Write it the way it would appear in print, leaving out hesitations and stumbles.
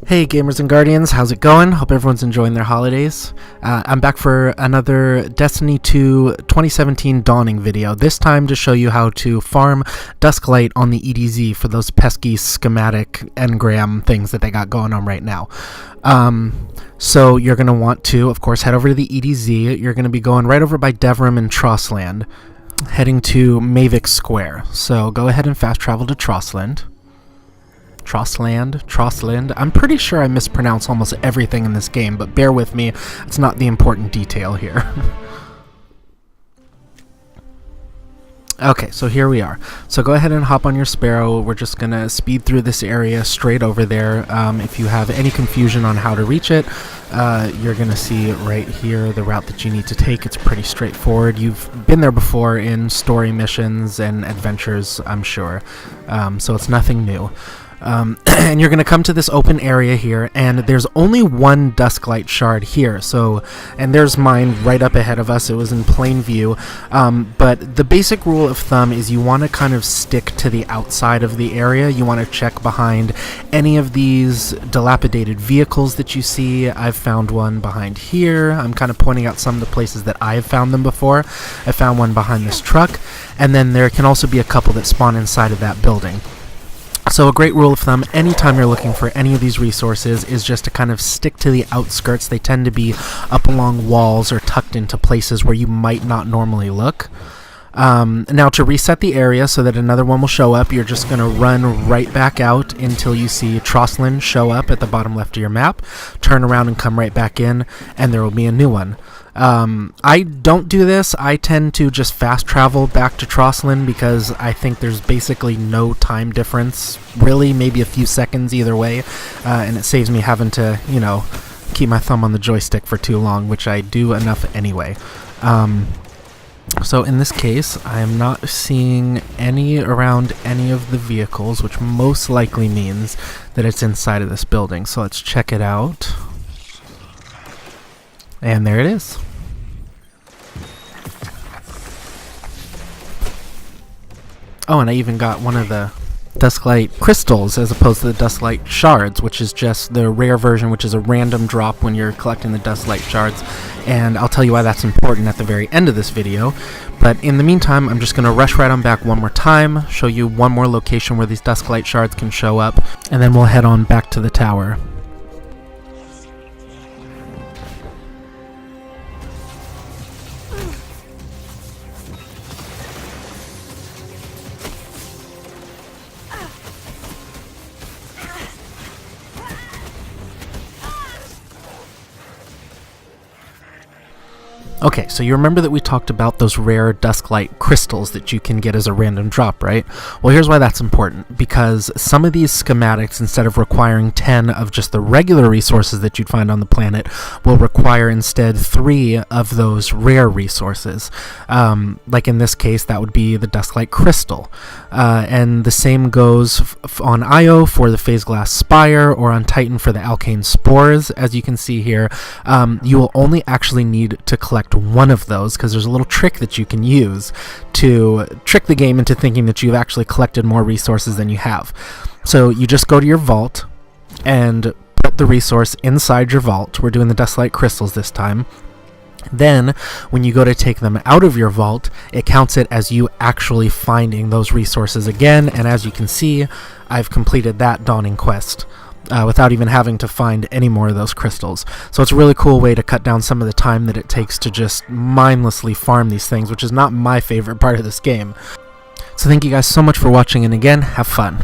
Hey gamers and guardians, how's it going? Hope everyone's enjoying their holidays. I'm back for another Destiny 2 2017 Dawning video, this time to show you how to farm Dusklight on the EDZ for those pesky schematic engram things that they got going on right now. So you're going to want to, of course, head over to the EDZ. You're going to be going right over by Devrim and Trossland, heading to Mavic Square. So go ahead and fast travel to Trossland. I'm pretty sure I mispronounce almost everything in this game, but bear with me, it's not the important detail here. Okay, so here we are. So go ahead and hop on your Sparrow. We're just going to speed through this area straight over there. If you have any confusion on how to reach it, you're going to see right here the route that you need to take. It's pretty straightforward. You've been there before in story missions and adventures, I'm sure, so it's nothing new. And you're going to come to this open area here, and there's only one Dusklight Shard here, and there's mine right up ahead of us. It was in plain view, but the basic rule of thumb is you want to kind of stick to the outside of the area. You want to check behind any of these dilapidated vehicles that you see. I've found one behind here. I'm kind of pointing out some of the places that I've found them before. I found one behind this truck, and then there can also be a couple that spawn inside of that building. So a great rule of thumb anytime you're looking for any of these resources is just to kind of stick to the outskirts. They tend to be up along walls or tucked into places where you might not normally look. Now to reset the area so that another one will show up, you're just going to run right back out until you see Trossland show up at the bottom left of your map, turn around and come right back in, and there will be a new one. I don't do this. I tend to just fast travel back to Trossland because I think there's basically no time difference, really, maybe a few seconds either way, and it saves me having to, you know, keep my thumb on the joystick for too long, which I do enough anyway. So in this case, I am not seeing any around any of the vehicles, which most likely means that it's inside of this building. So let's check it out. And there it is. Oh, and I even got one of the Dusklight crystals as opposed to the Dusklight shards, which is just the rare version, which is a random drop when you're collecting the Dusklight shards. And I'll tell you why that's important at the very end of this video. But in the meantime, I'm just going to rush right on back one more time, show you one more location where these Dusklight shards can show up, and then we'll head on back to the tower. Okay, so you remember that we talked about those rare Dusklight crystals that you can get as a random drop, right? Well, here's why that's important. Because some of these schematics, instead of requiring 10 of just the regular resources that you'd find on the planet, will require instead 3 of those rare resources. Like in this case, that would be the Dusklight crystal. And the same goes on Io for the Phase Glass Spire, or on Titan for the Alkane Spores. As you can see here, you will only actually need to collect one of those, because there's a little trick that you can use to trick the game into thinking that you've actually collected more resources than you have. So you just go to your vault and put the resource inside your vault. We're doing the Dusklight crystals this time. Then, when you go to take them out of your vault, it counts it as you actually finding those resources again, and as you can see, I've completed that Dawning quest without even having to find any more of those crystals. So it's a really cool way to cut down some of the time that it takes to just mindlessly farm these things, which is not my favorite part of this game. So thank you guys so much for watching, and again, have fun.